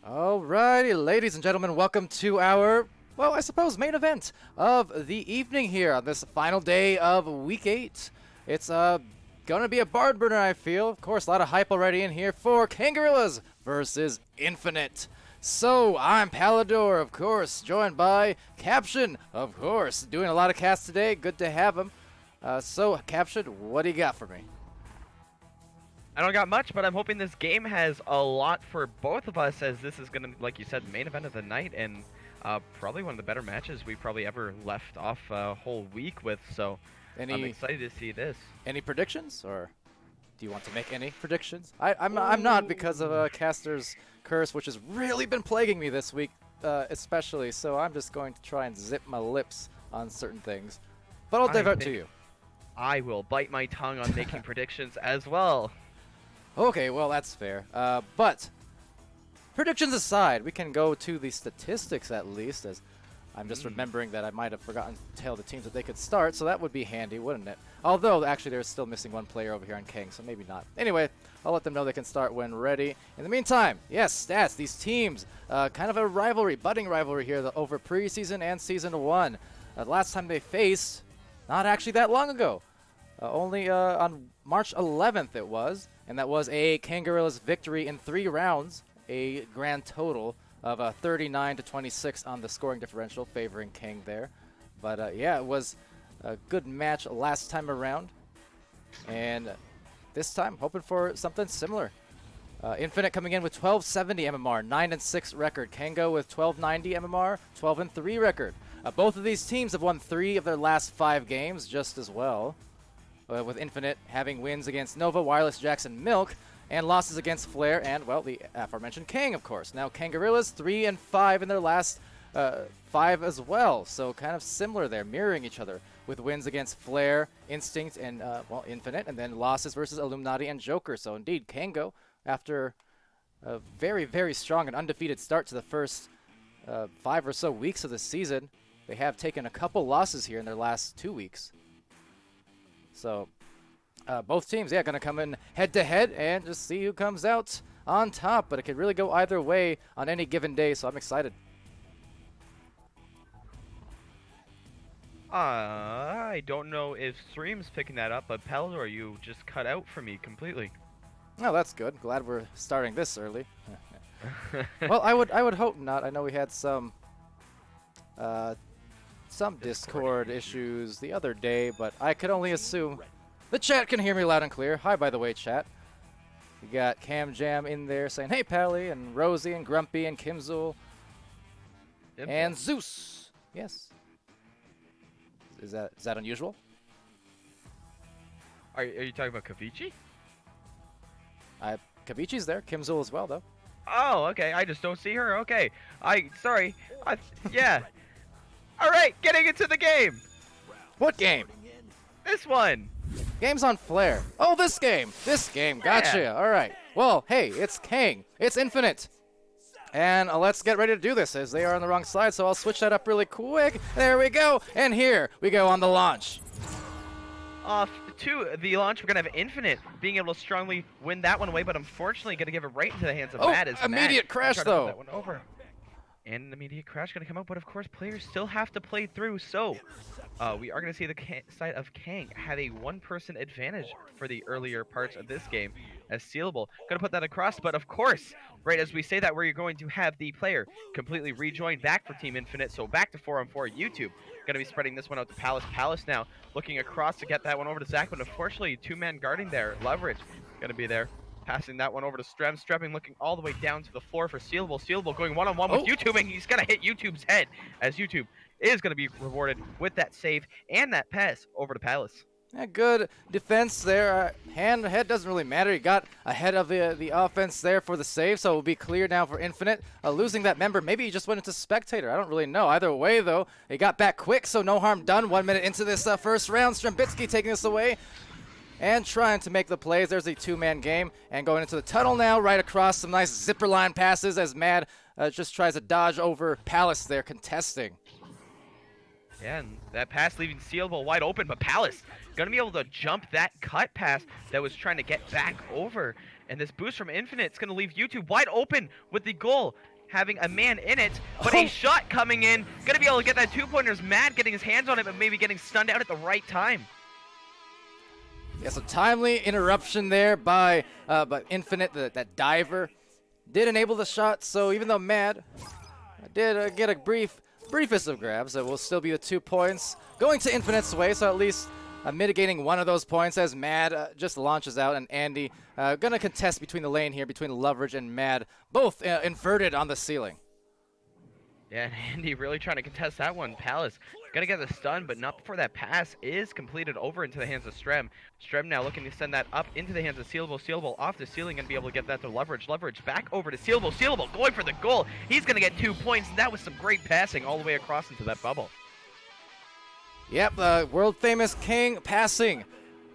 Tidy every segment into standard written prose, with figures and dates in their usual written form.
Alrighty, ladies and gentlemen, welcome to our, well, I suppose, main event of the evening here on this final day of Week 8. It's gonna be a barn burner, I feel. Of course, a lot of hype already in here for Kangorillaz versus Nfinite. So, I'm Palidore, of course, joined by Caption, of course. Doing a lot of casts today, good to have him. So, Caption, what do you got for me? I don't got much, but I'm hoping this game has a lot for both of us, as this is going to, like you said, main event of the night, and probably one of the better matches we probably ever left off a whole week with, so I'm excited to see this. Any predictions, or do you want to make any predictions? I'm not, because of Caster's Curse, which has really been plaguing me this week, especially, so I'm just going to try and zip my lips on certain things. But I'll devote to you. I will bite my tongue on making predictions as well. Okay, well, that's fair. But predictions aside, we can go to the statistics at least, as I'm just remembering that I might have forgotten to tell the teams that they could start, so that would be handy, wouldn't it? Although, actually, they're still missing one player over here on Kang, so maybe not. Anyway, I'll let them know they can start when ready. In the meantime, yes, stats. These teams, kind of a rivalry, budding rivalry here over preseason and Season 1. The last time they faced, not actually that long ago. Only on March 11th it was. And that was a Kangorillaz victory in 3 rounds, a grand total of 39-26 on the scoring differential, favoring Kang there. But yeah, it was a good match last time around. And this time, hoping for something similar. Nfinite coming in with 1270 MMR, 9-6 record. Kango with 1290 MMR, 12-3 record. Both of these teams have won 3 of their last 5 games just as well. With Nfinite having wins against Nova, Wireless, Jackson, Milk, and losses against Flare and, well, the aforementioned Kang, of course. Now, Kangorillaz 3-5 in their last 5 as well, so kind of similar there, mirroring each other, with wins against Flare, Instinct, and, well, Nfinite, and then losses versus Illuminati and Joker. So, indeed, Kango, after a very, very strong and undefeated start to the first 5 or so weeks of the season, they have taken a couple losses here in their last 2 weeks. So, both teams, yeah, going to come in head-to-head and just see who comes out on top. But it could really go either way on any given day, so I'm excited. I don't know if Stream's picking that up, but Palidore, you just cut out for me completely. Oh, that's good. Glad we're starting this early. Well, I would hope not. I know we had some Discord issues the other day, but I could only assume the chat can hear me loud and clear. Hi, by the way, chat. We got Cam Jam in there saying, hey, Pally, and Rosie, and Grumpy, and Kimzul, and Zeus. Yes. Is that unusual? Are you talking about Kavichi? Kavichi's there. Kimzul as well, though. Oh, okay. I just don't see her. Okay. Sorry. Yeah. All right, getting into the game. What game? This one. Game's on Flare. Oh, this game. This game. Gotcha. Yeah. All right. Well, hey, it's Kang. It's Nfinite. And let's get ready to do this, as they are on the wrong side, so I'll switch that up really quick. There we go. And here we go on the launch. Off to the launch, we're going to have Nfinite being able to strongly win that one away, but unfortunately going to give it right into the hands of Matt. Immediate crash, though. That one over. And an immediate crash going to come out, but of course players still have to play through, so we are going to see the side of Kang have a 1-person advantage for the earlier parts of this game as Sealable. Going to put that across, but of course, right as we say that, we're going to have the player completely rejoin back for Team Nfinite, so back to 4-on-4 YouTube. Going to be spreading this one out to Palace. Palace now looking across to get that one over to Zach, but unfortunately, 2-man guarding there. Leverage going to be there. Passing that one over to Strem. Strepping looking all the way down to the floor for Sealable. Sealable going one-on-one with YouTube, and he's going to hit YouTube's head, as YouTube is going to be rewarded with that save and that pass over to Palace. Yeah, good defense there. Head doesn't really matter. He got ahead of the offense there for the save, so it will be clear now for Nfinite. Losing that member, maybe he just went into Spectator. I don't really know. Either way, though, he got back quick, so no harm done. 1 minute into this first round. Strembitsky taking this away and trying to make the plays. There's a 2-man game, and going into the tunnel now, right across. Some nice zipper line passes as Mad just tries to dodge over Palace there, contesting. Yeah, and that pass leaving Sealable wide open, but Palace going to be able to jump that cut pass that was trying to get back over. And this boost from Nfinite is going to leave YouTube wide open with the goal having a man in it, but a shot coming in. Gonna be able to get that 2-pointers. Mad getting his hands on it, but maybe getting stunned out at the right time. Yes, a timely interruption there by Nfinite, that diver. Did enable the shot, so even though Mad did get a briefest of grabs, it will still be the 2 points going to Nfinite's way, so at least mitigating one of those points as Mad just launches out, and Andy gonna contest between the lane here, between Loveridge and Mad, both inverted on the ceiling. Yeah, and Andy really trying to contest that one. Palace gonna get the stun, but not before that pass is completed over into the hands of Strem. Strem now looking to send that up into the hands of Sealable. Sealable off the ceiling and be able to get that to Loveridge. Loveridge back over to Sealable. Sealable going for the goal. He's gonna get 2 points. That was some great passing all the way across into that bubble. Yep, world famous King passing,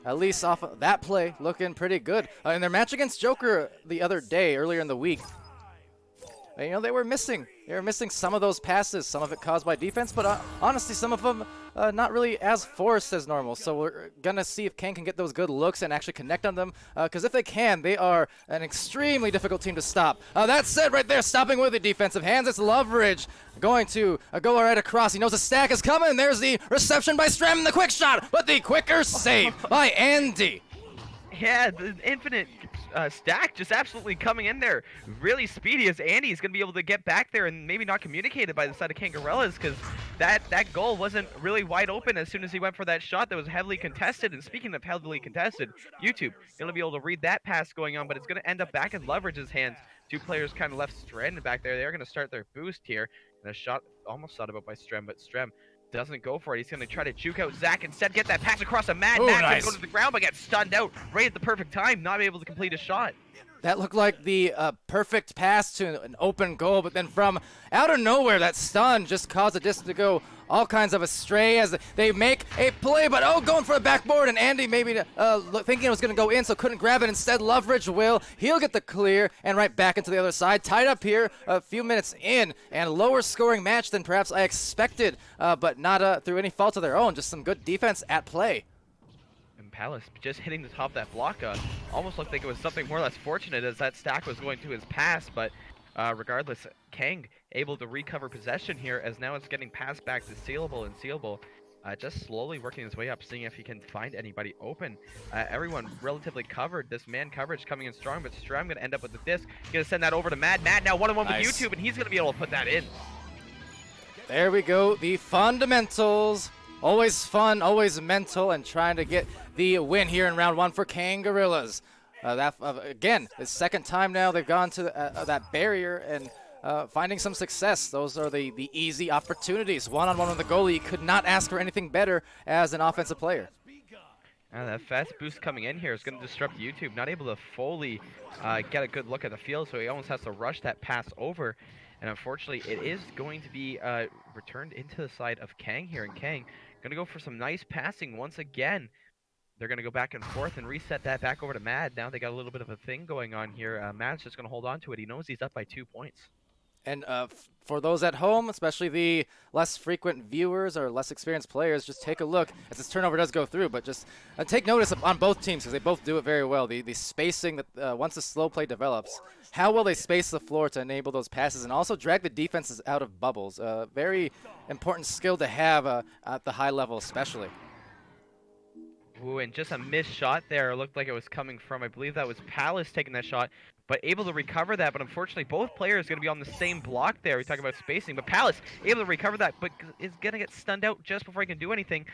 at least off of that play, looking pretty good. In their match against Joker the other day, earlier in the week, you know, they were missing some of those passes, some of it caused by defense, but honestly, some of them not really as forced as normal. So we're going to see if Kang can get those good looks and actually connect on them, because if they can, they are an extremely difficult team to stop. That said, right there, stopping with the defensive hands, it's Loveridge going to go right across. He knows a stack is coming. There's the reception by Strem, the quick shot, but the quicker save by Andy. Yeah, the Nfinite stack just absolutely coming in there really speedy as Andy is going to be able to get back there and maybe not communicated by the side of Kangorillaz, because that goal wasn't really wide open as soon as he went for that shot that was heavily contested. And speaking of heavily contested, YouTube going to be able to read that pass going on, but it's going to end up back in Loveridge's hands. 2 players kind of left stranded back there. They're going to start their boost here, and a shot almost thought about by Strem, but Strem doesn't go for it. He's going to try to juke out Zach instead, get that pass across a Mad. Mad nice. go to the ground, but gets stunned out right at the perfect time, not able to complete a shot. That looked like the perfect pass to an open goal, but then from out of nowhere, that stun just caused the disc to go all kinds of astray as they make a play, but going for the backboard, and Andy maybe thinking it was going to go in, so couldn't grab it. Instead, Loveridge will. He'll get the clear, and right back into the other side. Tied up here a few minutes in, and lower scoring match than perhaps I expected, but not through any fault of their own. Just some good defense at play. Palace just hitting the top of that block almost looked like it was something more or less fortunate as that stack was going to his pass, but regardless, Kang able to recover possession here as now it's getting passed back to Sealable, and Sealable just slowly working his way up, seeing if he can find anybody open. Everyone relatively covered. This man coverage coming in strong, but Strem going to end up with the disc. Going to send that over to Mad. Mad now one-on-one with YouTube, and he's going to be able to put that in. There we go, the fundamentals. Always fun, always mental, and trying to get the win here in round 1 for Kangorillaz. Again, the second time now they've gone to that barrier and finding some success. Those are the easy opportunities. One-on-one with the goalie, could not ask for anything better as an offensive player. That fast boost coming in here is going to disrupt YouTube. Not able to fully get a good look at the field, so he almost has to rush that pass over. And unfortunately, it is going to be returned into the side of Kang here. And Kang going to go for some nice passing once again. They're going to go back and forth and reset that back over to Mad. Now they got a little bit of a thing going on here. Mad's just going to hold on to it. He knows he's up by 2 points. And for those at home, especially the less frequent viewers or less experienced players, just take a look as this turnover does go through. But just take notice on both teams, because they both do it very well. The spacing, that once the slow play develops, how well they space the floor to enable those passes and also drag the defenses out of bubbles. Very important skill to have at the high level especially. Ooh, and just a missed shot there. It looked like it was coming from, I believe that was Palace taking that shot, but able to recover that. But unfortunately, both players going to be on the same block there. We talk about spacing, but Palace able to recover that, but is going to get stunned out just before he can do anything.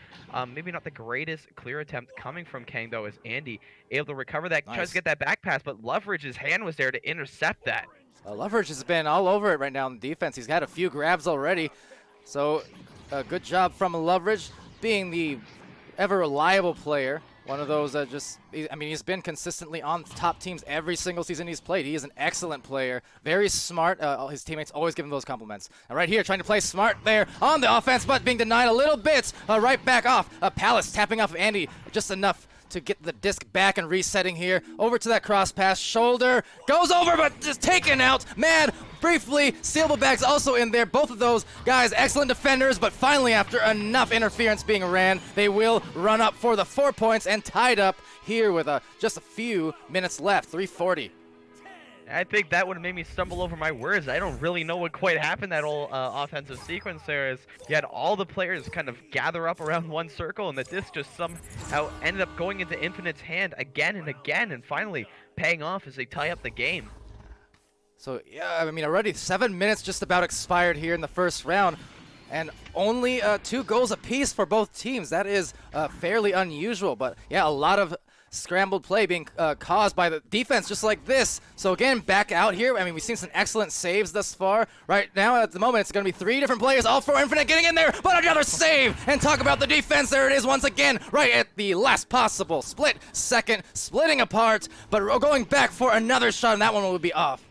Maybe not the greatest clear attempt coming from Kang, though, as Andy able to recover that, tries to get that back pass, but Loveridge's hand was there to intercept that. Loveridge has been all over it right now in defense. He's had a few grabs already, so good job from Loveridge, being the ever reliable player. One of those he's been consistently on top teams every single season he's played. He is an excellent player, very smart. His teammates always give him those compliments. And right here, trying to play smart there on the offense, but being denied a little bit. Right back off. Palace tapping off Andy just enough to get the disc back and resetting here. Over to that cross pass. Shoulder goes over, but just taken out. Mad briefly. Sealable Bag's also in there. Both of those guys, excellent defenders, but finally, after enough interference being ran, they will run up for the 4 points and tied up here with just a few minutes left. 3:40. I think that would have made me stumble over my words. I don't really know what quite happened that whole offensive sequence there. Is you had all the players kind of gather up around one circle, and the disc just somehow ended up going into Infinite's hand again and again, and finally paying off as they tie up the game. So, yeah, I mean, already 7 minutes just about expired here in the first round, and only 2 goals apiece for both teams. That is fairly unusual, but yeah, a lot of scrambled play being caused by the defense just like this. So again, back out here. I mean, we've seen some excellent saves thus far. Right now, at the moment, it's going to be 3 different players, all for Nfinite getting in there, but another save! And talk about the defense. There it is once again, right at the last possible split second, splitting apart, but going back for another shot, and that one will be off.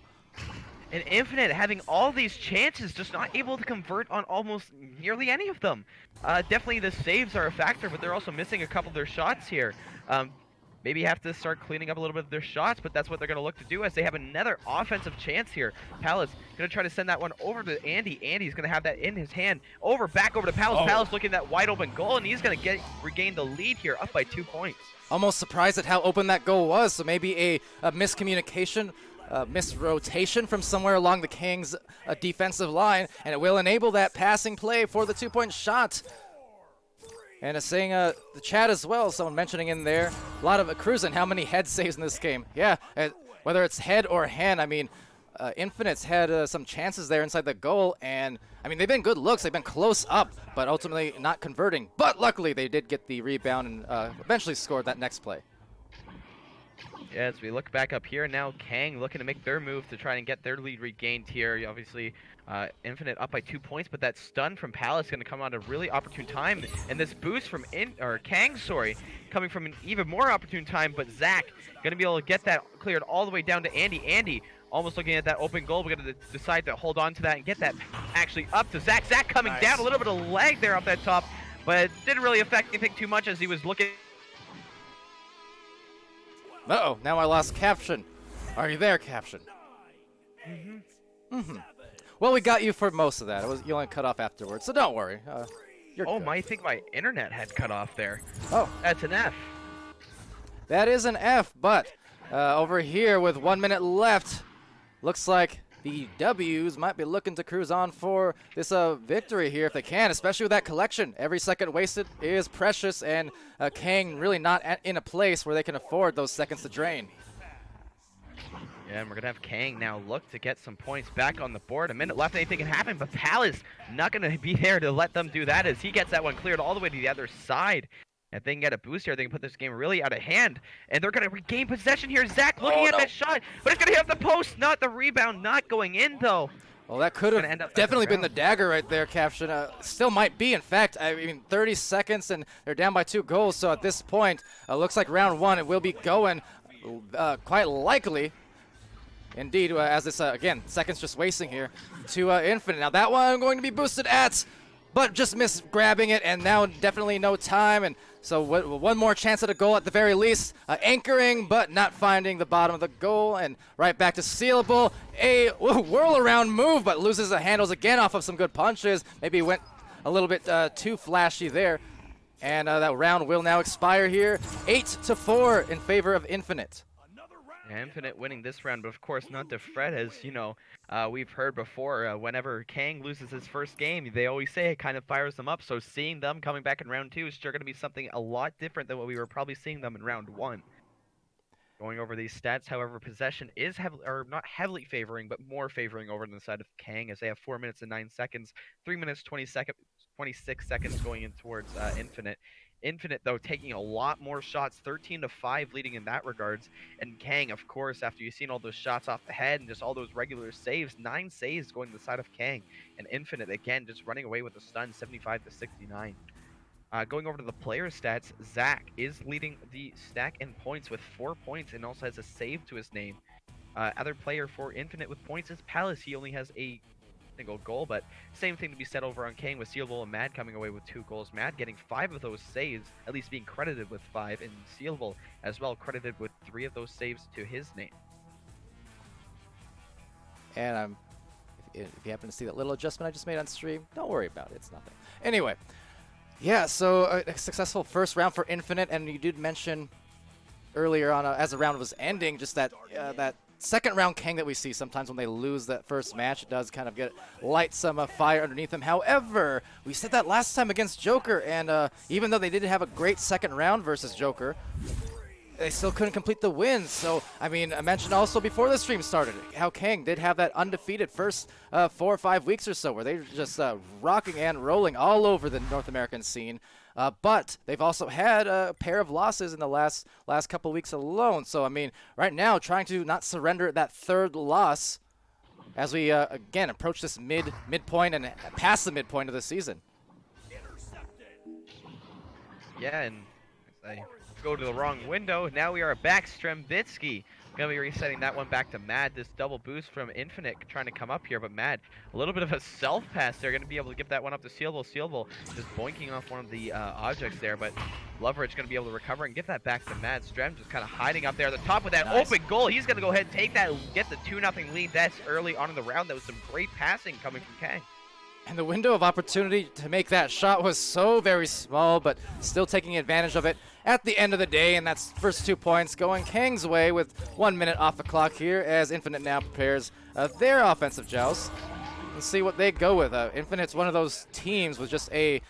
And Nfinite having all these chances, just not able to convert on almost nearly any of them. Definitely the saves are a factor, but they're also missing a couple of their shots here. Maybe have to start cleaning up a little bit of their shots, but that's what they're going to look to do as they have another offensive chance here. Palace going to try to send that one over to Andy. Andy's going to have that in his hand. Back over to Palace. Oh. Palace looking at that wide open goal, and he's going to regain the lead here, up by 2 points. Almost surprised at how open that goal was, so maybe a miscommunication, misrotation from somewhere along the Kings' defensive line, and it will enable that passing play for the 2-point shot. And saying the chat as well, someone mentioning in there, a lot of cruising, how many head saves in this game. Yeah, whether it's head or hand, I mean, Infinite's had some chances there inside the goal, and I mean, they've been good looks, they've been close up, but ultimately not converting. But luckily, they did get the rebound and eventually scored that next play. Yeah, as we look back up here now, Kang looking to make their move to try and get their lead regained here. Obviously, Nfinite up by 2 points, but that stun from Palace going to come on a really opportune time, and this boost from Kang, coming from an even more opportune time. But Zach going to be able to get that cleared all the way down to Andy. Andy almost looking at that open goal. We're going to decide to hold on to that and get that actually up to Zach. Zach coming down, a little bit of lag there off that top, but it didn't really affect anything too much as he was looking. Uh-oh, now I lost Caption. Are you there, Caption? Well, we got you for most of that. You only cut off afterwards, so don't worry. You're good. I think my internet had cut off there. Oh. That's an F. That is an F, but over here with 1 minute left, looks like the W's might be looking to cruise on for this victory here if they can, especially with that collection. Every second wasted is precious, and Kang really not in a place where they can afford those seconds to drain. Yeah, and we're going to have Kang now look to get some points back on the board. A minute left, anything can happen, but Palace not going to be there to let them do that as he gets that one cleared all the way to the other side. If they can get a boost here, they can put this game really out of hand. And they're going to regain possession here. Zach looking at that shot, but it's going to hit the post, not the rebound, not going in though. Well, that could have definitely been the dagger right there, Caption. Still might be, in fact. I mean, 30 seconds, and they're down by 2 goals. So at this point, looks like round 1, it will be going quite likely. Indeed, as this, again, seconds just wasting here to Nfinite. Now that one going to be boosted at, but just missed grabbing it, and now definitely no time. And so one more chance at a goal at the very least. Anchoring, but not finding the bottom of the goal. And right back to Sealable. A whirl-around move, but loses the handles again off of some good punches. Maybe went a little bit too flashy there. And that round will now expire here. 8-4 in favor of Nfinite. Yeah, Nfinite winning this round, but of course not to fret, as you know, we've heard before, whenever Kang loses his first game, they always say it kind of fires them up, so seeing them coming back in round 2 is sure going to be something a lot different than what we were probably seeing them in round 1. Going over these stats, however, possession is not heavily favoring, but more favoring over on the side of Kang, as they have 4 minutes and 9 seconds, 3 minutes 26 seconds going in towards Nfinite. Nfinite, though, taking a lot more shots, 13-5 leading in that regards. And Kang, of course, after you've seen all those shots off the head and just all those regular saves, 9 saves going to the side of Kang. And Nfinite, again, just running away with a stun, 75-69. Going over to the player stats, Zach is leading the stack in points with 4 points and also has a save to his name. Other player for Nfinite with points is Palace. He only has a single goal, but same thing to be said over on Kang with Sealable and Mad coming away with 2 goals. Mad getting 5 of those saves, at least being credited with 5, and Sealable as well credited with 3 of those saves to his name. And if you happen to see that little adjustment I just made on stream, don't worry about it. It's nothing. Anyway, yeah, so a successful first round for Nfinite, and you did mention earlier on as the round was ending, just that that second round Kang that we see sometimes when they lose that first match. It does kind of light some fire underneath them. However, we said that last time against Joker, and even though they did have a great second round versus Joker, they still couldn't complete the win. So, I mean, I mentioned also before the stream started how Kang did have that undefeated first 4 or 5 weeks or so where they were just rocking and rolling all over the North American scene. But they've also had a pair of losses in the last couple weeks alone. So, I mean, right now, trying to not surrender that third loss as we, again, approach this midpoint and past the midpoint of the season. Yeah, and I go to the wrong window. Now we are back. Strembitsky going to be resetting that one back to Mad. This double boost from Nfinite trying to come up here, but Mad, a little bit of a self-pass there. Going to be able to give that one up to Sealable. Sealable just boinking off one of the objects there, but Loveridge going to be able to recover and give that back to Mad. Strem just kind of hiding up there at the top with that open goal. He's going to go ahead and take that and get the 2-0 lead. That's early on in the round. That was some great passing coming from Kang. And the window of opportunity to make that shot was so very small, but still taking advantage of it at the end of the day. And that's first 2 points going Kang's way with 1 minute off the clock here as Nfinite now prepares their offensive joust. Let's see what they go with. Nfinite's one of those teams with just a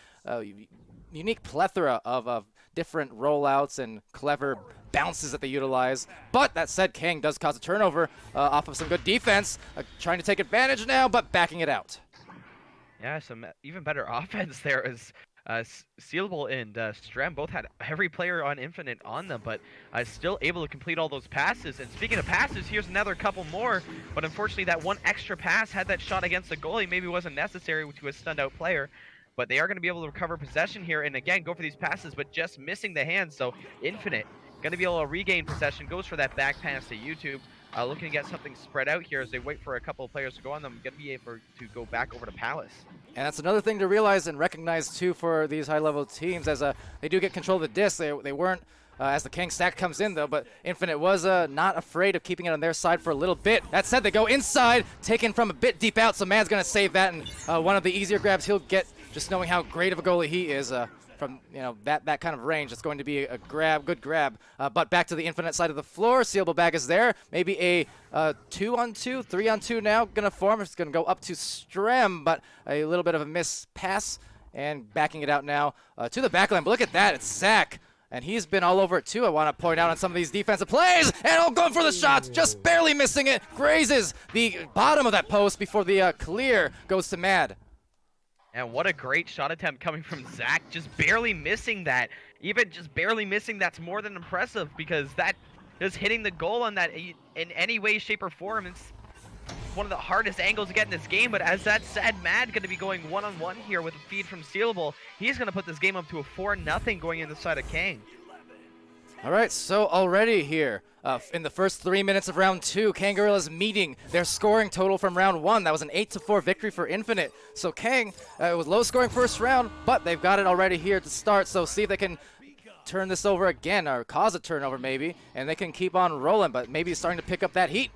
unique plethora of different rollouts and clever bounces that they utilize. But that said, Kang does cause a turnover off of some good defense, trying to take advantage now, but backing it out. Yeah, some even better offense there as Sealable and Strem both had every player on Nfinite on them, but still able to complete all those passes. And speaking of passes, here's another couple more, but unfortunately that one extra pass had that shot against the goalie maybe wasn't necessary to a stunned out player. But they are going to be able to recover possession here and again go for these passes, but just missing the hands. So Nfinite going to be able to regain possession, goes for that back pass to YouTube. Looking to get something spread out here as they wait for a couple of players to go on them. Going to be able to go back over to Palace. And that's another thing to realize and recognize, too, for these high-level teams, as they do get control of the disc. They weren't, as the Kang stack comes in, though, but Nfinite was not afraid of keeping it on their side for a little bit. That said, they go inside, taken from a bit deep out, so Mad's going to save that, and one of the easier grabs he'll get, just knowing how great of a goalie he is. From that kind of range, it's going to be a good grab. But back to the Nfinite side of the floor, Sealable bag is there. Maybe a 2-on-2, 3-on-2 now gonna form. It's gonna go up to Strem, but a little bit of a miss pass and backing it out now to the back line. But look at that, it's Zach. And he's been all over it too. I want to point out on some of these defensive plays. And going for the shots, just barely missing it. Grazes the bottom of that post before the clear goes to Mad. And what a great shot attempt coming from Zach, just barely missing that. Even just barely missing, that's more than impressive because that just hitting the goal on that in any way, shape, or form. It's one of the hardest angles to get in this game, but as that said, Mad going to be going one-on-one here with a feed from Sealable. He's going to put this game up to a 4-0 going in the side of Kang. All right, so already here, in the first 3 minutes of round 2, Kangorillaz meeting their scoring total from round 1. That was an 8-4 victory for Nfinite. So Kang, it was low scoring first round, but they've got it already here to start. So see if they can turn this over again, or cause a turnover maybe, and they can keep on rolling, but maybe starting to pick up that heat.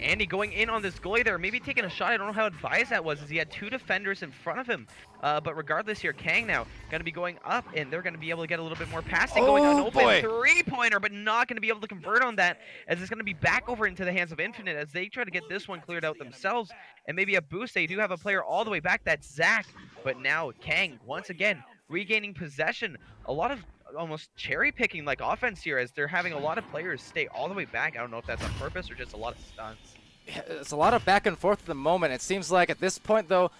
Andy going in on this goalie there, maybe taking a shot. I don't know how advised that was, as he had 2 defenders in front of him. But regardless here, Kang now going to be going up, and they're going to be able to get a little bit more passing going on. Open 3-pointer, but not going to be able to convert on that, as it's going to be back over into the hands of Nfinite as they try to get this one cleared out themselves. And maybe a boost. They do have a player all the way back. That's Zach. But now Kang, once again, regaining possession. A lot of almost cherry picking like offense here, as they're having a lot of players stay all the way back. I don't know if that's on purpose or just a lot of stunts. It's a lot of back and forth at the moment. It seems like at this point though,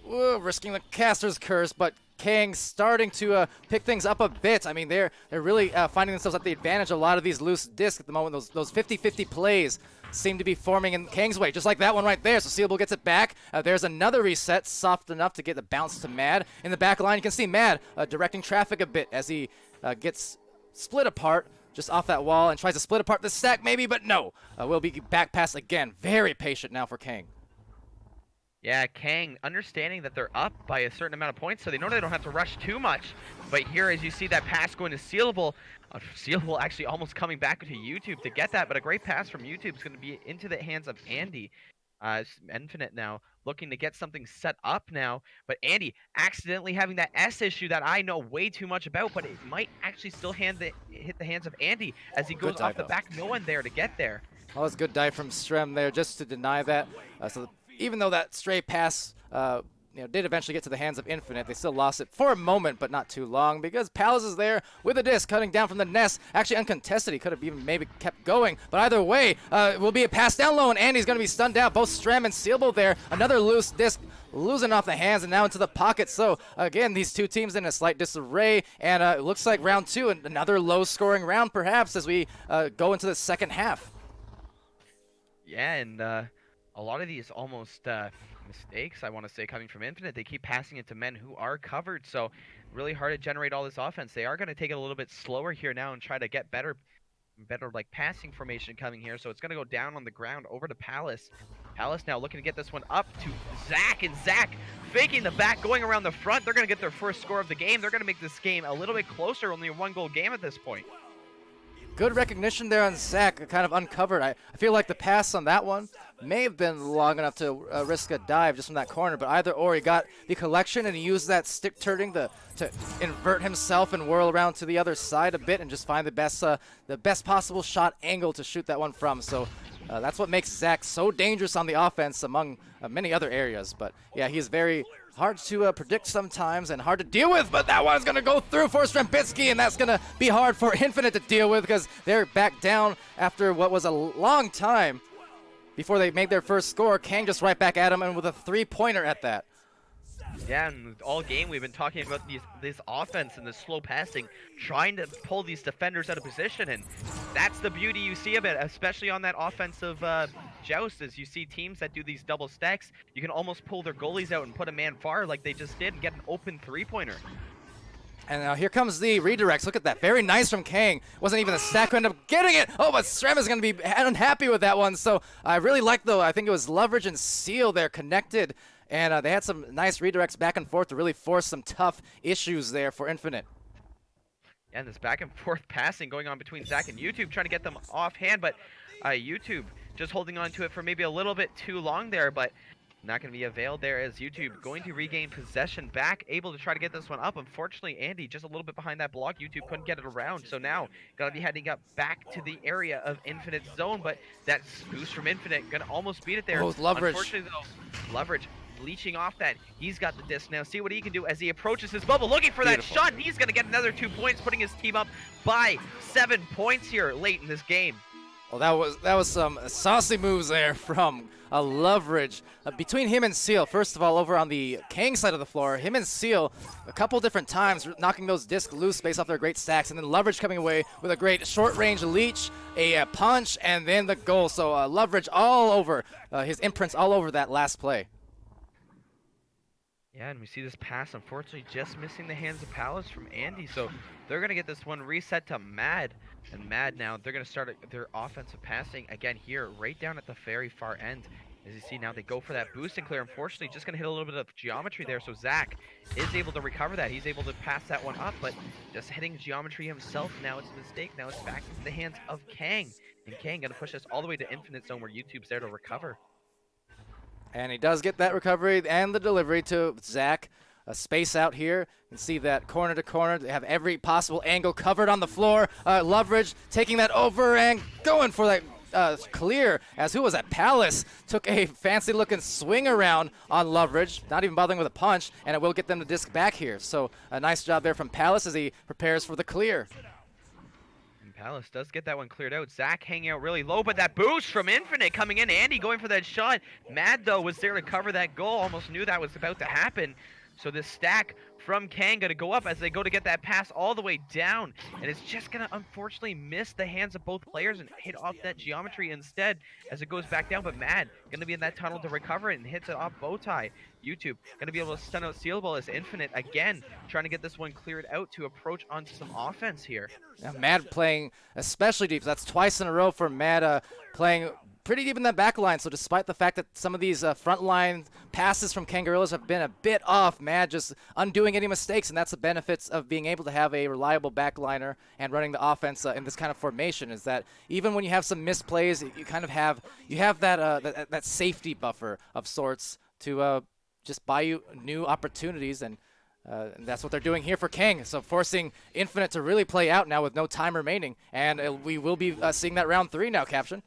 risking the caster's curse, but Kang starting to pick things up a bit. I mean, they're really finding themselves at the advantage of a lot of these loose discs at the moment. Those 50-50 plays seem to be forming in Kang's way, just like that one right there. So Sealable gets it back. There's another reset, soft enough to get the bounce to Mad. In the back line, you can see Mad directing traffic a bit as he gets split apart just off that wall and tries to split apart the stack maybe, but no. Will be back pass again. Very patient now for Kang. Yeah, Kang understanding that they're up by a certain amount of points, so they know they don't have to rush too much. But here, as you see that pass going to Sealable, Sealable actually almost coming back to YouTube to get that, but a great pass from YouTube is going to be into the hands of Andy. Nfinite now looking to get something set up now, but Andy accidentally having that S issue that I know way too much about, but it might actually still hit the hands of Andy as he Good goes off dive, the though. back. No one there to get there. That was a good dive from Strem there just to deny that. So even though that stray pass did eventually get to the hands of Nfinite, they still lost it for a moment, but not too long, because Palace is there with a disc cutting down from the nest. Actually uncontested. He could have even maybe kept going, but either way, it will be a pass down low, and Andy's going to be stunned out. Both Strem and Sealable there. Another loose disc losing off the hands and now into the pocket. So again, these two teams in a slight disarray, and it looks like round two, and another low-scoring round perhaps as we go into the second half. Yeah, and a lot of these almost mistakes, I want to say, coming from Nfinite, they keep passing it to men who are covered, so really hard to generate all this offense. They are going to take it a little bit slower here now and try to get better like passing formation coming here. So it's going to go down on the ground over to Palace. Palace now looking to get this one up to Zach, and Zach faking the back, going around the front. They're going to get their first score of the game. They're going to make this game a little bit closer, only a 1-goal game at this point. Good recognition there on Zach, kind of uncovered. I feel like the pass on that one may have been long enough to risk a dive just from that corner, but either or, he got the collection and he used that stick turning to invert himself and whirl around to the other side a bit and just find the best possible shot angle to shoot that one from. So that's what makes Zach so dangerous on the offense among many other areas. But yeah, he's very hard to predict sometimes and hard to deal with, but that one's going to go through for Strempitsky, and that's going to be hard for Nfinite to deal with because they're back down after what was a long time before they made their first score. Kang just right back at him, and with a three-pointer at that. Yeah, and all game we've been talking about this offense and the slow passing, trying to pull these defenders out of position, and that's the beauty you see of it, especially on that offensive joust, as you see teams that do these double stacks, you can almost pull their goalies out and put a man far like they just did and get an open three-pointer. And now here comes the redirects. Look at that. Very nice from Kang. Wasn't even the stack who ended up getting it. Oh, but Strem is going to be unhappy with that one. So I really like, though, I think it was Leverage and Seal there connected. And they had some nice redirects back and forth to really force some tough issues there for Nfinite. Yeah, and this back and forth passing going on between Zach and YouTube, trying to get them offhand, but YouTube just holding on to it for maybe a little bit too long there, but not going to be availed there as YouTube going to regain possession back, able to try to get this one up. Unfortunately, Andy just a little bit behind that block. YouTube couldn't get it around, so now got to be heading up back to the area of Nfinite's zone, but that boost from Nfinite going to almost beat it there. Oh, Leverage. Unfortunately, though, Leverage leeching off that. He's got the disc now. See what he can do as he approaches his bubble, looking for Beautiful. that shot, and he's going to get another 2 points, putting his team up by 7 points here late in this game. Well, that was some saucy moves there from Leverage. Between him and Seal, first of all, over on the Kang side of the floor, him and Seal a couple different times knocking those discs loose based off their great stacks, and then Leverage coming away with a great short-range leech, a punch, and then the goal. So Leverage all over, his imprints all over that last play. Yeah, and we see this pass, unfortunately, just missing the hands of Palace from Andy. So they're going to get this one reset to Mad. And Mad now, they're going to start their offensive passing again here, right down at the very far end. As you see now, they go for that boost and clear. Unfortunately, just going to hit a little bit of geometry there. So Zach is able to recover that. He's able to pass that one up, but just hitting geometry himself. Now it's a mistake. Now it's back into the hands of Kang. And Kang going to push us all the way to Nfinite zone where YouTube's there to recover. And he does get that recovery and the delivery to Zach. A space out here. You can see that corner to corner. They have every possible angle covered on the floor. Leverage taking that over and going for that clear, as who was at Palace took a fancy looking swing around on Leverage, not even bothering with a punch, and it will get them the disc back here. So a nice job there from Palace as he prepares for the clear. Palace does get that one cleared out. Zach hanging out really low, but that boost from Nfinite coming in. Andy going for that shot. Mad, though, was there to cover that goal. Almost knew that was about to happen. So this stack from Kang going to go up as they go to get that pass all the way down. And it's just going to unfortunately miss the hands of both players and hit off that geometry instead as it goes back down. But Mad going to be in that tunnel to recover it and hits it off Bowtie. YouTube going to be able to stun out Sealable as Nfinite again, trying to get this one cleared out to approach onto some offense here. Now, Mad playing especially deep. That's twice in a row for Mad playing pretty deep in that back line. So despite the fact that some of these front line passes from Kangorillaz have been a bit off. Mad just undoing any mistakes, and that's the benefits of being able to have a reliable backliner and running the offense in this kind of formation, is that even when you have some misplays, you kind of have that safety buffer of sorts to just buy you new opportunities, and that's what they're doing here for Kang. So forcing Nfinite to really play out now with no time remaining, and we will be seeing that round 3 now, Caption.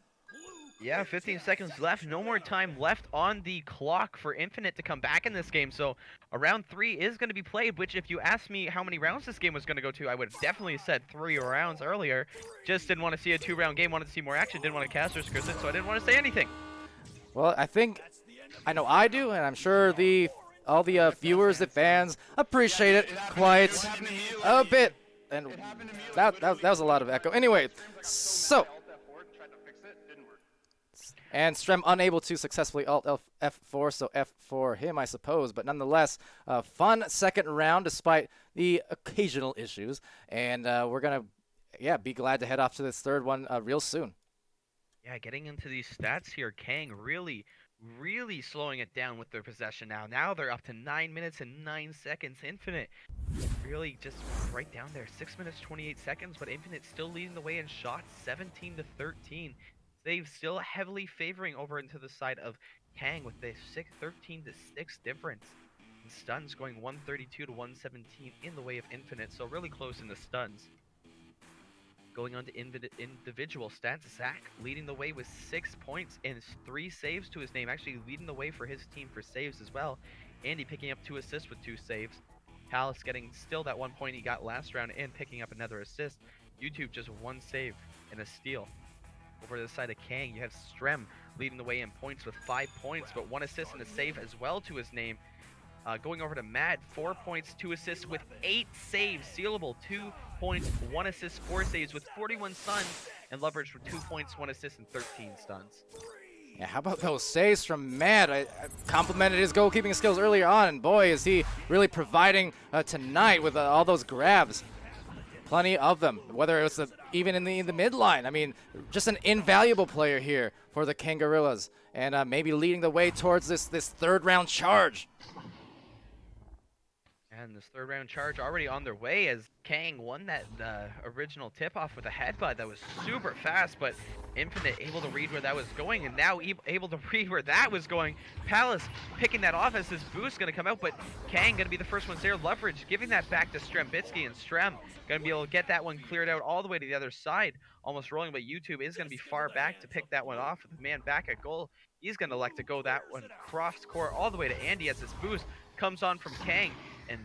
Yeah, 15 seconds left. No more time left on the clock for Nfinite to come back in this game. So a round 3 is going to be played, which if you asked me how many rounds this game was going to go to, I would have definitely said 3 rounds earlier. Just didn't want to see a 2-round game, wanted to see more action, didn't want to cast or script it, so I didn't want to say anything. Well, I know I do, and I'm sure all the viewers, the fans appreciate it quite a bit. And that was a lot of echo. Anyway, so... And Strem unable to successfully alt F4, so F for him, I suppose. But nonetheless, fun second round despite the occasional issues. And we're going to, be glad to head off to this third one real soon. Yeah, getting into these stats here, Kang really slowing it down with their possession now. Now they're up to 9 minutes and 9 seconds. Nfinite really just right down there. 6 minutes, 28 seconds, but Nfinite still leading the way in shots, 17-13. They've still heavily favoring over into the side of Kang with the 13-6 difference. And stuns going 132 to 117 in the way of Nfinite, so really close in the stuns. Going on to individual stats, Zach leading the way with 6 points and 3 saves to his name, actually leading the way for his team for saves as well. Andy picking up 2 assists with 2 saves. Palace getting still that 1 point he got last round and picking up another assist. YouTube just 1 save and a steal. Over to the side of Kang, you have Strem leading the way in points with 5 points, but 1 assist and a save as well to his name. Going over to Mad, 4 points, 2 assists with 8 saves. Sealable, 2 points, 1 assist, 4 saves with 41 stuns. And Leverage with 2 points, 1 assist, and 13 stuns. Yeah, how about those saves from Mad? I complimented his goalkeeping skills earlier on, and boy, is he really providing tonight with all those grabs. Plenty of them, whether it was even in the midline. I mean, just an invaluable player here for the Kangorillaz, and maybe leading the way towards this third round charge. And this third round charge already on their way as Kang won that original tip-off with a headbutt that was super fast, but Nfinite able to read where that was going, and now able to read where that was going. Palace picking that off as this boost going to come out, but Kang going to be the first ones there. Leverage giving that back to Strembitsky, and Strem going to be able to get that one cleared out all the way to the other side, almost rolling, but YouTube is going to be far back to pick that one off with the man back at goal. He's going to elect to go that one cross court all the way to Andy as this boost comes on from Kang, and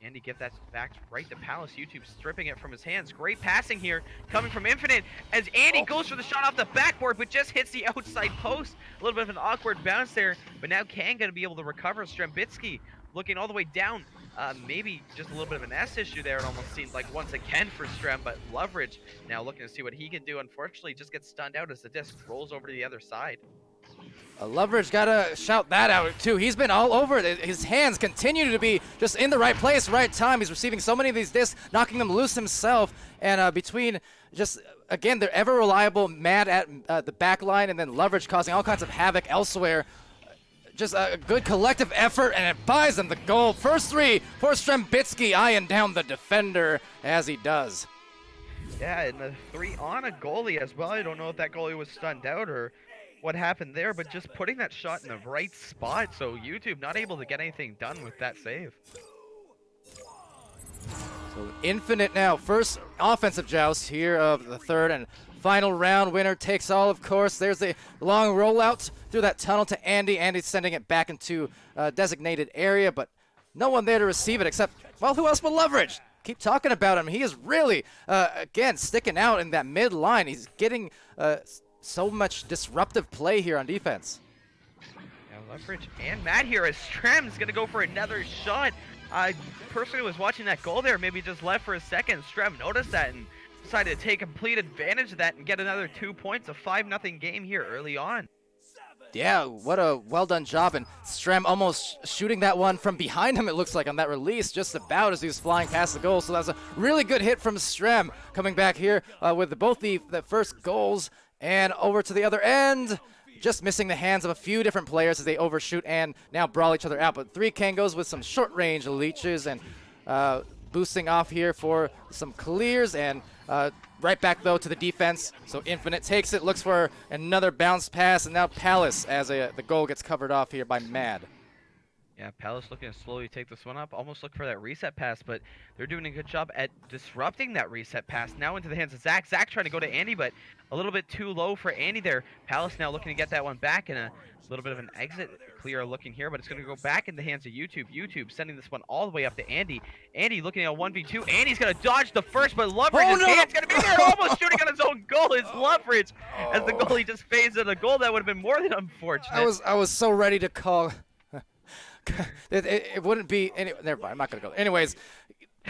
Andy give that back right to Palace. YouTube stripping it from his hands. Great passing here coming from Nfinite as Andy goes for the shot off the backboard but just hits the outside post. A little bit of an awkward bounce there, but now Kang going to be able to recover. Strembitsky looking all the way down. Maybe just a little bit of an S issue there, it almost seems like once again for Strem, but Leverage now looking to see what he can do. Unfortunately, just gets stunned out as the disc rolls over to the other side. Leverage gotta shout that out too. He's been all over it. His hands continue to be just in the right place, right time. He's receiving so many of these discs, knocking them loose himself. And between just, again, they're ever reliable Mad at the back line, and then Leverage causing all kinds of havoc elsewhere. Just a good collective effort, and it buys them the goal. First 3 for Strembitsky, eyeing down the defender as he does. Yeah, and the 3 on a goalie as well. I don't know if that goalie was stunned out or what happened there, but just putting that shot in the right spot, so YouTube not able to get anything done with that save. So Nfinite now, first offensive joust here of the third and final round. Winner takes all, of course. There's the long rollout through that tunnel to Andy. Andy's sending it back into a designated area, but no one there to receive it except, well, who else but Leverage? Keep talking about him. He is really, again, sticking out in that mid line. He's getting so much disruptive play here on defense. Now Leverage and Matt here as Strem's going to go for another shot. I personally was watching that goal there, maybe just left for a second. Strem noticed that and decided to take complete advantage of that and get another 2 points, a 5-0 game here early on. Yeah, what a well-done job, and Strem almost shooting that one from behind him, it looks like, on that release, just about as he was flying past the goal. So that was a really good hit from Strem, coming back here with both the first goals, and over to the other end. just missing the hands of a few different players as they overshoot and now brawl each other out. But 3 Kangos with some short-range leeches and boosting off here for some clears, and right back though to the defense. So Nfinite takes it, looks for another bounce pass, and now Palace as the goal gets covered off here by Mad. Yeah, Palace looking to slowly take this one up. Almost look for that reset pass, but they're doing a good job at disrupting that reset pass. Now into the hands of Zach. Zach trying to go to Andy, but a little bit too low for Andy there. Palace now looking to get that one back, and a little bit of an exit clear looking here, but it's going to go back in the hands of YouTube. YouTube sending this one all the way up to Andy. Andy looking at a 1v2. Andy's going to dodge the first, but Loveridge's hand's going to be there, almost shooting on his own goal. Is Loveridge as the goalie just phased in a goal that would have been more than unfortunate. I was so ready to call. It wouldn't be any. Never mind. I'm not gonna go there. Anyways,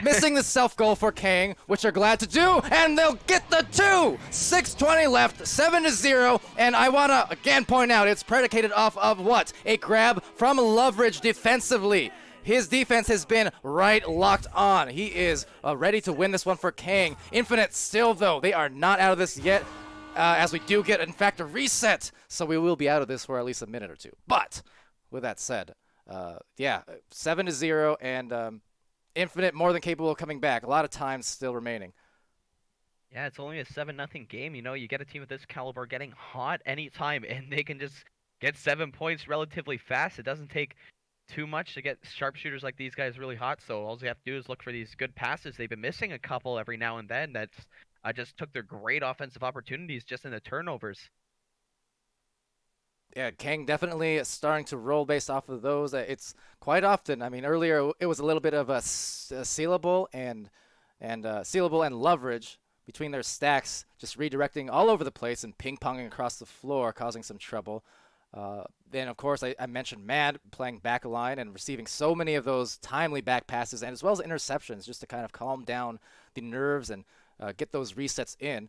missing the self goal for Kang, which they're glad to do, and they'll get the 2. 6:20 left, 7-0, and I wanna again point out it's predicated off of what? A grab from Loveridge defensively. His defense has been right locked on. He is ready to win this one for Kang. Nfinite still though, they are not out of this yet. As we do get in fact a reset, so we will be out of this for at least a minute or two. But with that said. Yeah, 7-0, and Nfinite more than capable of coming back. A lot of time still remaining. Yeah, it's only a 7-0 game. You know, you get a team of this caliber getting hot anytime, and they can just get 7 points relatively fast. It doesn't take too much to get sharpshooters like these guys really hot, so all you have to do is look for these good passes. They've been missing a couple every now and then. That's just took their great offensive opportunities just in the turnovers. Yeah, Kang definitely starting to roll based off of those. It's quite often. I mean, earlier it was a little bit of a sealable and Loveridge between their stacks, just redirecting all over the place and ping-ponging across the floor, causing some trouble. Then, of course, I mentioned Mad playing back line and receiving so many of those timely back passes, and as well as interceptions, just to kind of calm down the nerves and get those resets in.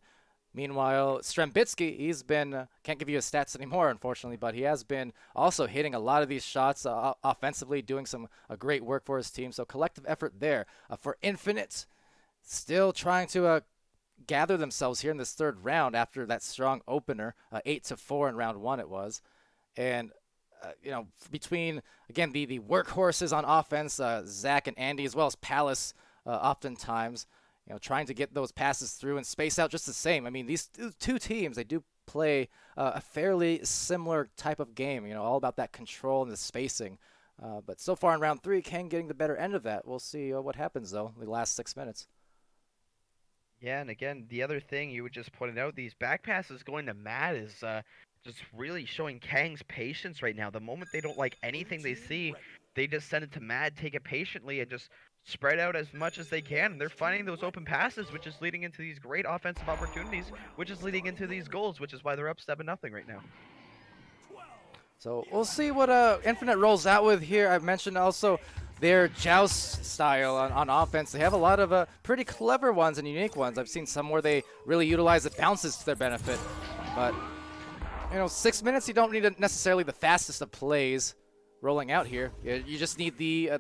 Meanwhile, Strembitsky, he's been, can't give you his stats anymore, unfortunately, but he has been also hitting a lot of these shots offensively, doing some great work for his team. So collective effort there. For Nfinite, still trying to gather themselves here in this third round after that strong opener, 8-4 in round 1 it was. And, you know, between, again, the workhorses on offense, Zach and Andy, as well as Palace oftentimes, you know, trying to get those passes through and space out just the same. I mean, these two teams, they do play a fairly similar type of game, you know, all about that control and the spacing. But so far in round 3, Kang getting the better end of that. We'll see what happens, though, in the last 6 minutes. Yeah, and again, the other thing you were just pointing out, these back passes going to Matt is just really showing Kang's patience right now. The moment they don't like anything they see, they just send it to Mad, take it patiently, and just spread out as much as they can. And they're finding those open passes, which is leading into these great offensive opportunities, which is leading into these goals, which is why they're up 7-0 right now. So we'll see what Nfinite rolls out with here. I mentioned also their joust style on offense. They have a lot of pretty clever ones and unique ones. I've seen some where they really utilize the bounces to their benefit. But, you know, 6 minutes, you don't need necessarily the fastest of plays rolling out here. You just need the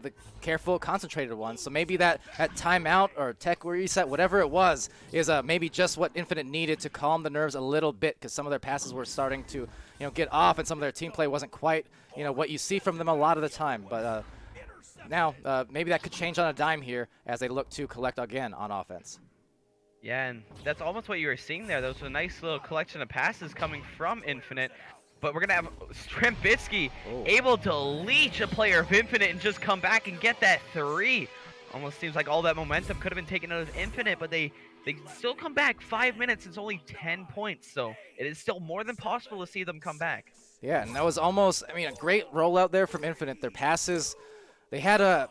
careful, concentrated ones. So maybe that timeout or tech reset, whatever it was, is maybe just what Nfinite needed to calm the nerves a little bit, because some of their passes were starting to, you know, get off, and some of their team play wasn't quite, you know, what you see from them a lot of the time. But now maybe that could change on a dime here as they look to collect again on offense. Yeah, and that's almost what you were seeing there. Those were a nice little collection of passes coming from Nfinite. But we're going to have Strembitsky able to leech a player of Nfinite and just come back and get that 3. Almost seems like all that momentum could have been taken out of Nfinite, but they still come back. 5 minutes, it's only 10 points, so it is still more than possible to see them come back. Yeah, and that was almost, I mean, a great rollout there from Nfinite. Their passes, they had it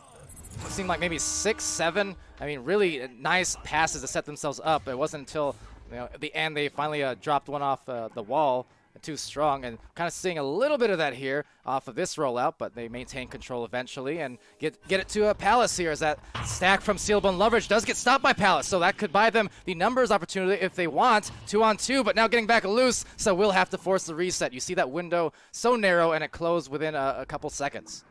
seemed like maybe 6, 7, I mean, really nice passes to set themselves up. It wasn't until, you know, at the end they finally dropped one off the wall. Too strong, and kind of seeing a little bit of that here off of this rollout, but they maintain control eventually and get it to Palace here as that stack from Sealable and Loveridge does get stopped by Palace, so that could buy them the numbers opportunity if they want. 2-on-2, but now getting back loose, so we'll have to force the reset. You see that window so narrow, and it closed within a couple seconds.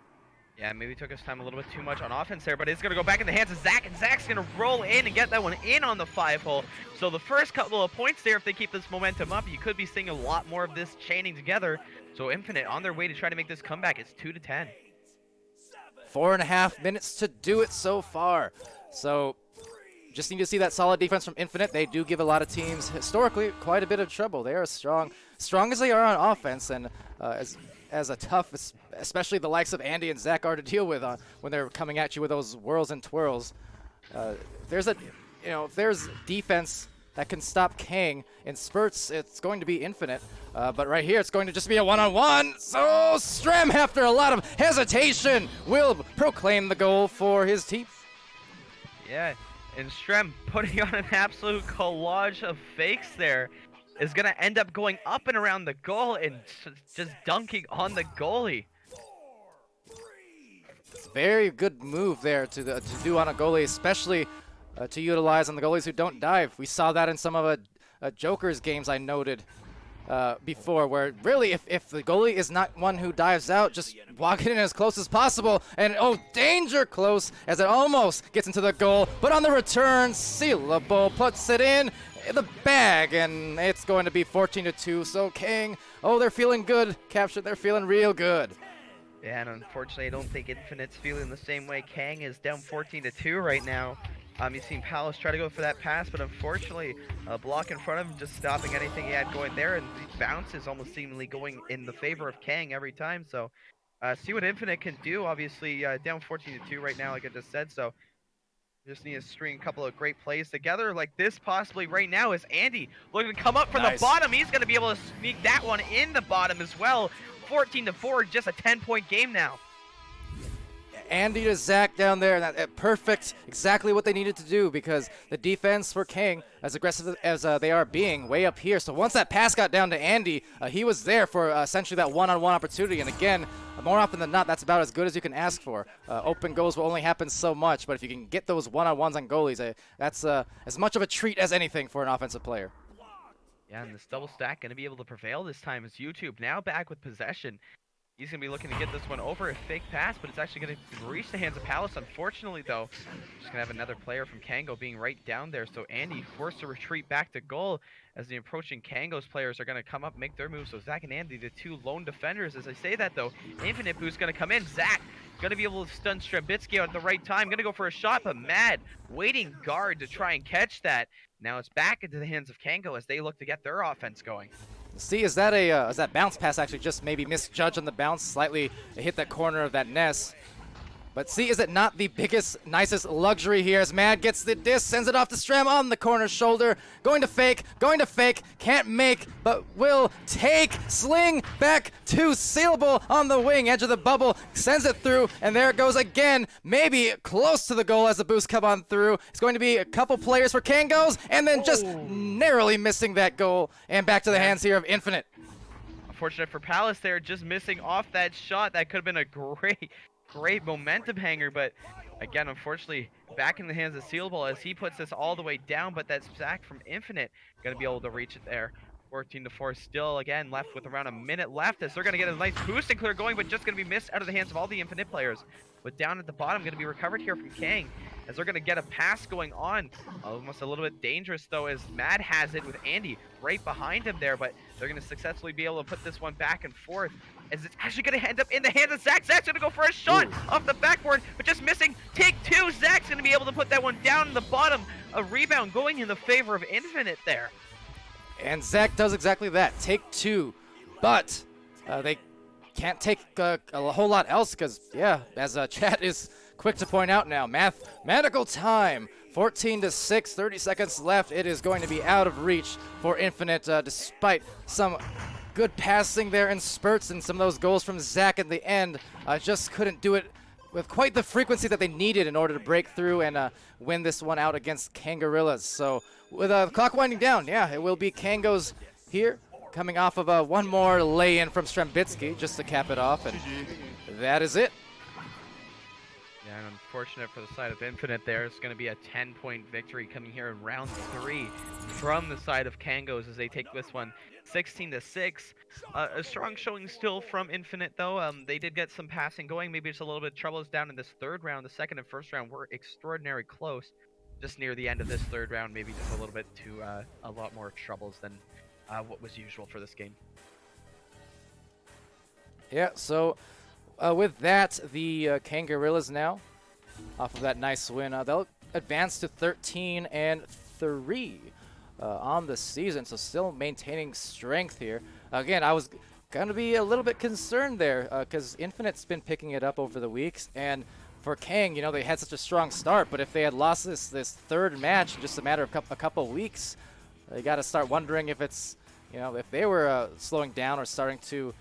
Yeah, maybe took his time a little bit too much on offense there, but it's going to go back in the hands of Zach, and Zach's going to roll in and get that one in on the 5-hole. So the first couple of points there, if they keep this momentum up, you could be seeing a lot more of this chaining together. So Nfinite on their way to try to make this comeback. It's 2-10. 4.5 minutes to do it so far. So just need to see that solid defense from Nfinite. They do give a lot of teams historically quite a bit of trouble. They are strong as they are on offense, and as a tough, especially the likes of Andy and Zach are to deal with when they're coming at you with those whirls and twirls. If there's defense that can stop Kang in spurts, it's going to be Nfinite. But right here, it's going to just be a one-on-one. So Strem, after a lot of hesitation, will proclaim the goal for his team. Yeah, and Strem putting on an absolute collage of fakes there is going to end up going up and around the goal and just dunking on the goalie. It's a very good move there to do on a goalie, especially to utilize on the goalies who don't dive. We saw that in some of Joker's games I noted before, where really if the goalie is not one who dives out, just walk it in as close as possible, and danger close as it almost gets into the goal, but on the return, Sealable puts it in the bag, and it's going to be 14-2. So Kang, they're feeling good. Caption, they're feeling real good. Yeah, and unfortunately, I don't think Nfinite's feeling the same way. Kang is down 14-2 right now. You've seen Palace try to go for that pass, but unfortunately, a block in front of him just stopping anything he had going there, and the bounce is almost seemingly going in the favor of Kang every time. So see what Nfinite can do. Obviously, down 14-2 right now, like I just said. So just need to string a couple of great plays together like this possibly right now as Andy looking to come up from the bottom. He's going to be able to sneak that one in the bottom as well. 14-4, just a 10-point game now. Andy to Zach down there, perfect, exactly what they needed to do, because the defense for Kang, as aggressive as they are being, way up here. So once that pass got down to Andy, he was there for essentially that one-on-one opportunity. And again, more often than not, that's about as good as you can ask for. Open goals will only happen so much, but if you can get those one-on-ones on goalies, that's as much of a treat as anything for an offensive player. Yeah, and this double stack going to be able to prevail this time as YouTube now back with possession. He's going to be looking to get this one over a fake pass, but it's actually going to reach the hands of Palace. Unfortunately, though, just going to have another player from Kango being right down there. So Andy forced to retreat back to goal as the approaching Kango's players are going to come up and make their moves. So Zach and Andy, the two lone defenders. As I say that, though, Nfinite Boo's going to come in. Zach going to be able to stun Strembitsky at the right time. Going to go for a shot, but Mad waiting guard to try and catch that. Now it's back into the hands of Kango as they look to get their offense going. See, is that bounce pass actually just maybe misjudged on the bounce, slightly hit that corner of that nest? But see, is it not the biggest, nicest luxury here as Mad gets the disc, sends it off to Strem on the corner shoulder, going to fake, can't make, but will take, sling back to Sealable on the wing, edge of the bubble, sends it through, and there it goes again, maybe close to the goal as the boost come on through. It's going to be a couple players for Kangos, and then just narrowly missing that goal, and back to the hands here of Nfinite. Unfortunate for Palace there, just missing off that shot. That could have been a great momentum hanger, but again, unfortunately, back in the hands of Sealable as he puts this all the way down, but that's Zach from Nfinite going to be able to reach it there. 14-4 still, again, left with around a minute left as they're going to get a nice boost and clear going, but just going to be missed out of the hands of all the Nfinite players. But down at the bottom, going to be recovered here from Kang as they're going to get a pass going on. Almost a little bit dangerous, though, as Mad has it with Andy right behind him there, but they're going to successfully be able to put this one back and forth as it's actually going to end up in the hands of Zach. Zach's going to go for a shot off the backboard, but just missing. Take two. Zach's going to be able to put that one down in the bottom. A rebound going in the favor of Nfinite there. And Zach does exactly that. Take two. But they can't take a whole lot else because, yeah, as chat is quick to point out now, mathematical time. 14-6, 30 seconds left. It is going to be out of reach for Nfinite despite some good passing there in spurts and some of those goals from Zach at the end. Just couldn't do it with quite the frequency that they needed in order to break through and win this one out against Kangorillaz. So with the clock winding down, yeah, it will be Kangos here coming off of one more lay-in from Strembitsky just to cap it off, and that is it. Yeah, and unfortunate for the side of Infinite there. It's going to be a 10-point victory coming here in round 3 from the side of Kangos as they take this one 16-6. A strong showing still from Infinite, though. They did get some passing going. Maybe just a little bit of troubles down in this third round. The second and first round were extraordinarily close. Just near the end of this third round, maybe just a little bit to a lot more troubles than what was usual for this game. Yeah, so with that, the Kangorillaz now, off of that nice win, they'll advance to 13-3 on the season, so still maintaining strength here. Again, I was going to be a little bit concerned there because Infinite's been picking it up over the weeks, and for Kang, you know, they had such a strong start, but if they had lost this third match in just a matter of a couple weeks, they got to start wondering if it's, you know, if they were slowing down or starting to,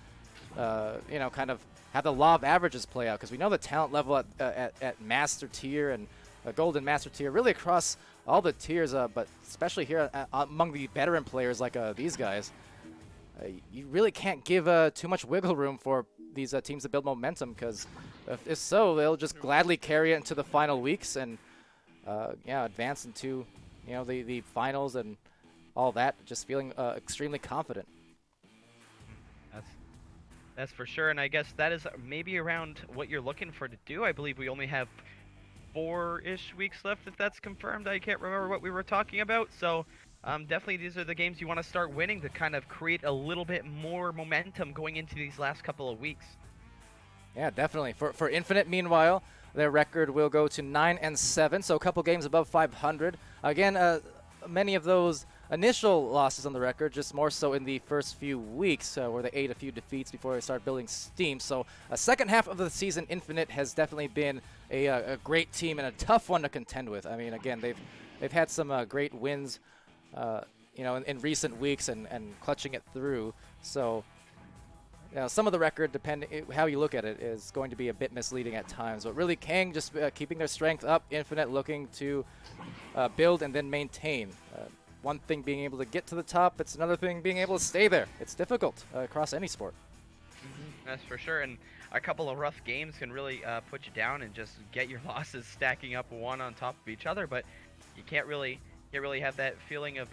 you know, kind of have the law of averages play out, because we know the talent level at master tier and golden master tier, really across all the tiers, but especially here among the veteran players like these guys, you really can't give too much wiggle room for these teams to build momentum, because if so, they'll just gladly carry it into the final weeks and yeah, advance into, you know, the finals and all that, just feeling extremely confident. That's for sure, and I guess that is maybe around what you're looking for to do. I believe we only have 4-ish weeks left, if that's confirmed. I can't remember what we were talking about, so definitely these are the games you want to start winning to kind of create a little bit more momentum going into these last couple of weeks. Yeah, definitely. For Infinite, meanwhile, their record will go to 9-7, so a couple games above 500. Again, many of those initial losses on the record, just more so in the first few weeks, where they ate a few defeats before they started building steam. So a second half of the season, Infinite has definitely been a great team and a tough one to contend with. I mean, again, they've had some great wins, you know, in recent weeks and clutching it through. So, you know, some of the record, depending how you look at it, is going to be a bit misleading at times. But really, Kang just keeping their strength up, Infinite looking to build and then maintain. One thing being able to get to the top, it's another thing being able to stay there. It's difficult across any sport. That's for sure, and a couple of rough games can really put you down and just get your losses stacking up one on top of each other, but you can't really have that feeling of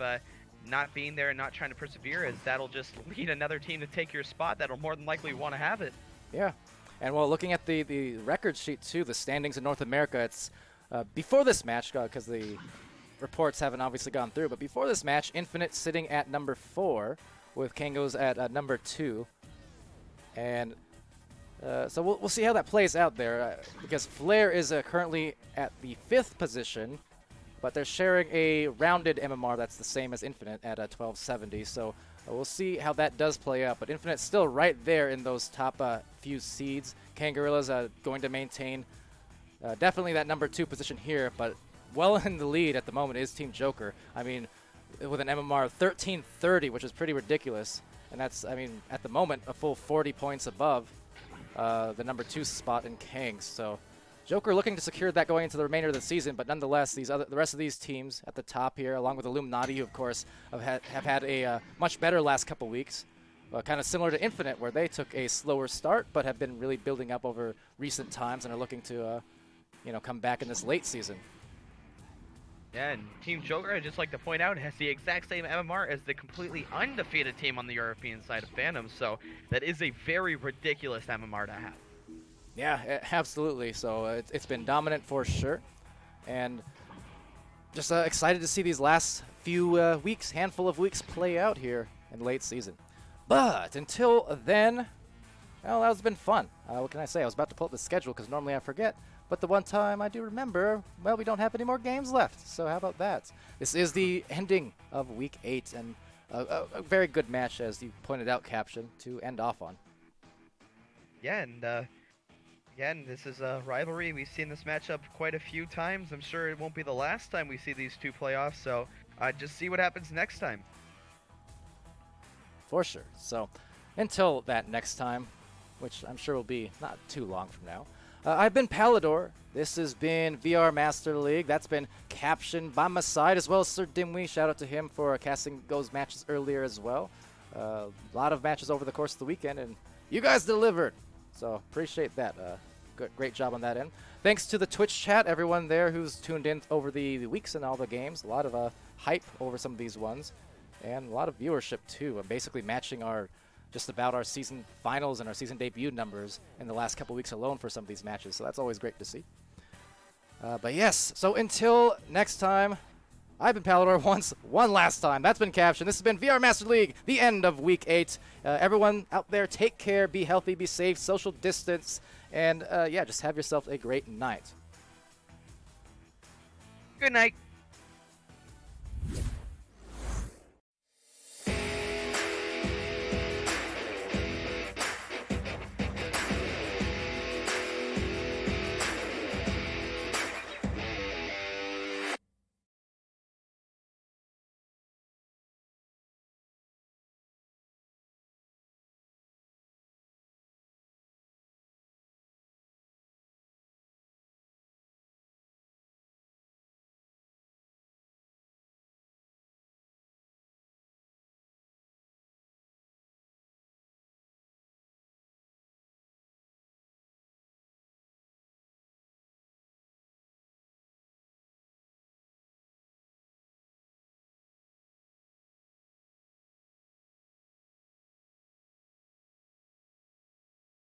not being there and not trying to persevere, as that'll just lead another team to take your spot that'll more than likely want to have it. Yeah, and well, looking at the record sheet too, the standings in North America, it's before this match, because the reports haven't obviously gone through, but before this match, Infinite sitting at number 4 with Kangos at number 2. And so we'll see how that plays out there, because Flare is currently at the 5th position, but they're sharing a rounded MMR that's the same as Infinite at 1270. So we'll see how that does play out. But Infinite's still right there in those top few seeds. Kangorillaz going to maintain definitely that number 2 position here, but well in the lead at the moment is Team Joker. I mean, with an MMR of 1330, which is pretty ridiculous. And that's, I mean, at the moment, a full 40 points above the number 2 spot in Kang's. So Joker looking to secure that going into the remainder of the season, but nonetheless, the rest of these teams at the top here, along with Illuminati, who of course have had a much better last couple weeks. Kind of similar to Infinite, where they took a slower start, but have been really building up over recent times and are looking to, you know, come back in this late season. Yeah, and Team Joker, I'd just like to point out, has the exact same MMR as the completely undefeated team on the European side of Phantom, so that is a very ridiculous MMR to have. Yeah, absolutely. So it's been dominant for sure, and just excited to see these last few weeks, handful of weeks, play out here in late season. But until then, well, that's been fun. What can I say? I was about to pull up the schedule because normally I forget. But the one time I do remember, well, we don't have any more games left. So how about that? This is the ending of Week 8, and a very good match, as you pointed out, Caption, to end off on. Yeah, and again, this is a rivalry. We've seen this matchup quite a few times. I'm sure it won't be the last time we see these two playoffs, so just see what happens next time. For sure. So until that next time, which I'm sure will be not too long from now, I've been Palidore. This has been VR Master League. That's been Caption by my side, as well as Sir Dimwee. Shout out to him for casting those matches earlier as well. A lot of matches over the course of the weekend, and you guys delivered. So appreciate that. great job on that end. Thanks to the Twitch chat, everyone there who's tuned in over the weeks and all the games. A lot of hype over some of these ones, and a lot of viewership too. Basically matching just about our season finals and our season debut numbers in the last couple weeks alone for some of these matches. So that's always great to see. But yes, so until next time, I've been Palidore one last time. That's been Caption. This has been VR Master League, the end of Week 8. Everyone out there, take care, be healthy, be safe, social distance, and yeah, just have yourself a great night. Good night.